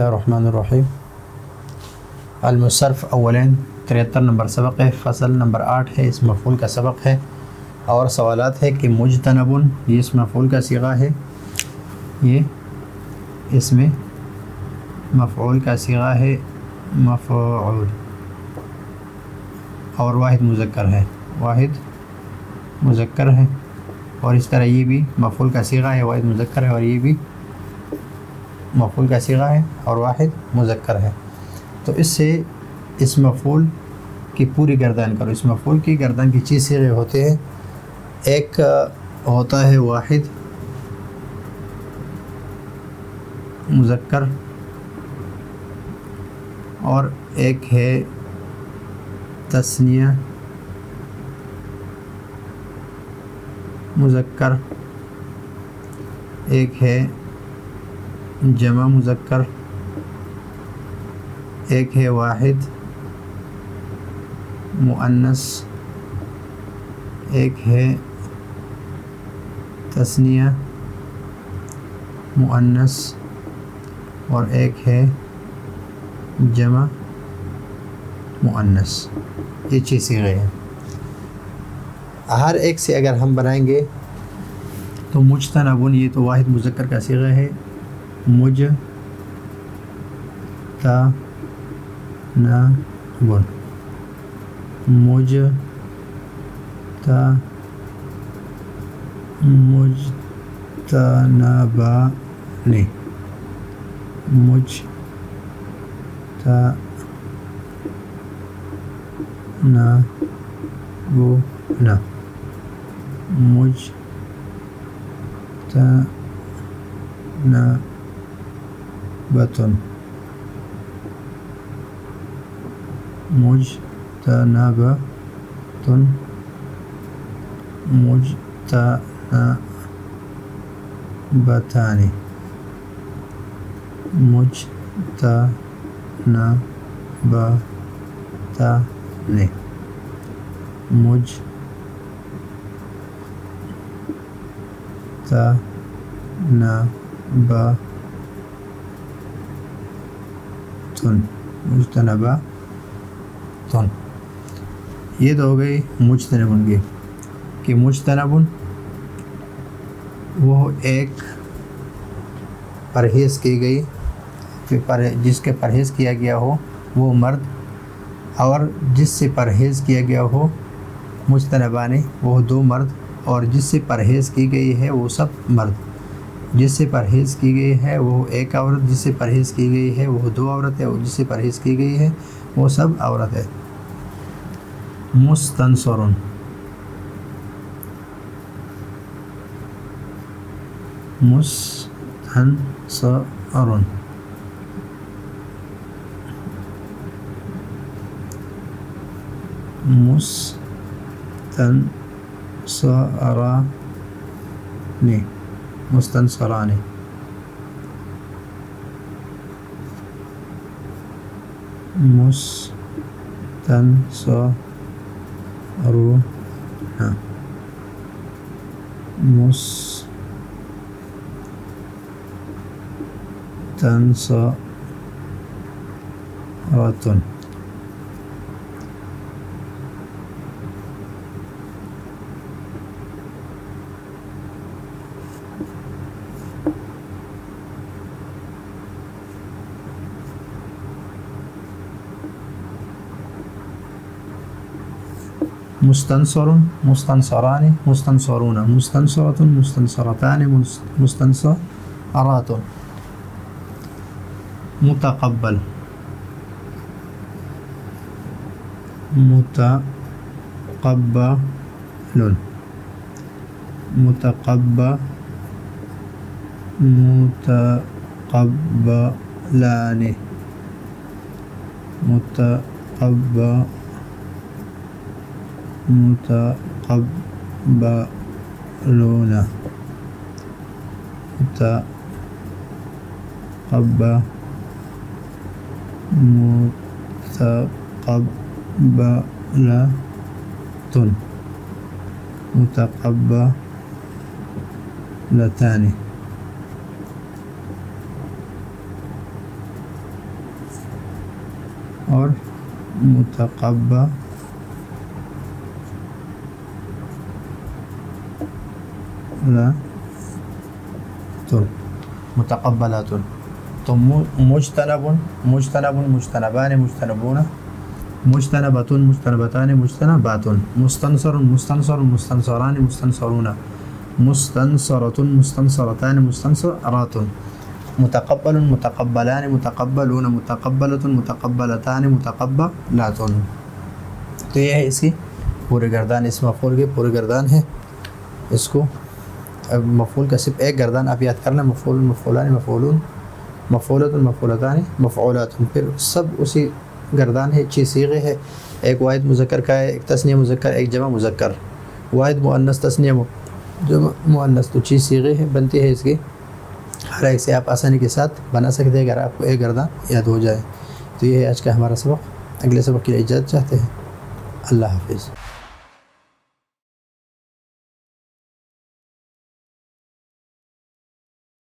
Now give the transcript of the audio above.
اللہ الرحمن الرحیم۔ المصرف اولین 73 نمبر سبق ہے، فصل نمبر 8 ہے، اس مفعول کا سبق ہے اور سوالات ہے کہ مجتنبن یہ اس مفعول کا صیغہ ہے، یہ اس میں مفعول کا صیغہ ہے مفعول، اور واحد مذکر ہے، واحد مذکر ہے، اور اس طرح یہ بھی مفعول کا صیغہ ہے، واحد مذکر ہے، اور یہ بھی مفعول کا صیغہ ہے اور واحد مذکر ہے۔ تو اس سے اس مفعول کی پوری گردان کرو۔ اس مفعول کی گردان کی چیز صیغے ہوتے ہیں، ایک ہوتا ہے واحد مذکر اور ایک ہے تثنیہ مذکر، ایک ہے جمع مذکر، ایک ہے واحد مؤنث، ایک ہے تثنیہ مؤنث، اور ایک ہے جمع مؤنث۔ یہ چیز صیغے ہیں۔ ہر ایک سے اگر ہم بنائیں گے تو مجتنبن یہ تو واحد مذکر کا صیغہ ہے، مجتنبن، مجتنبن، مجتنبتن، مجتنبتن، مجتنبتان، مجتنبتان، مجتنبتن۔ یہ تو ہو گئی مجتنبن کی کہ مجتنبن وہ ایک پرہیز کی گئی، جس کے پرہیز کیا گیا ہو وہ مرد، اور جس سے پرہیز کیا گیا ہو مجتنبان وہ دو مرد، اور جس سے پرہیز کی گئی ہے وہ سب مرد، جس سے پرہیز کی گئی ہے وہ ایک عورت، جس سے پرہیز کی گئی ہے وہ دو عورت ہے، اور جس سے پرہیز کی گئی ہے وہ سب عورت ہے۔ مستنصرن، مستنصرن، مستنصران، مستنصران، مستنصرون، مستنصرة، مستنصر، مستنصران، مستنصرون، مستنصرة، مستنصرتان، مستنصرات۔ متقبل، متقبل، متقبل، متقبلان، متقبل، متقبلون، متقبل، متقبلة، متقبلتان، اور متقبلاتن. متقبلاتن. تو مجتنب مجتنبان مجتنبون مجتنبۃ مجتنبتان مجتنبات. مستنصر مستنصر مستنصران مستنصرون مستنصرۃ مستنصرتان مستنصرات. متقبل متقبلان متقبلون متقبلۃ متقبلتان متقبلات. تو یہ ہے اس کی پورے گردان، اس مفعول کے پورے گردان ہے. اس کو اب مفعول کا صرف ایک گردان آپ یاد کرنا، مفعول مفعولان مفعولون مفعولۃ مفعولتان مفعولات. پھر سب اسی گردان ہے، 6 صیغے ہے. ایک واحد مذکر کا ہے، ایک تثنیہ مذکر، ایک جمع مذکر. واحد مؤنث تثنیہ جمع مؤنث، تو 6 صیغے ہے بنتی ہے اس کی. ہر ایک سے آپ آسانی کے ساتھ بنا سکتے ہیں اگر آپ کو ایک گردان یاد ہو جائے. تو یہ ہے آج کا ہمارا سبق. اگلے سبق کے لیے اجازت چاہتے ہیں. اللہ حافظ.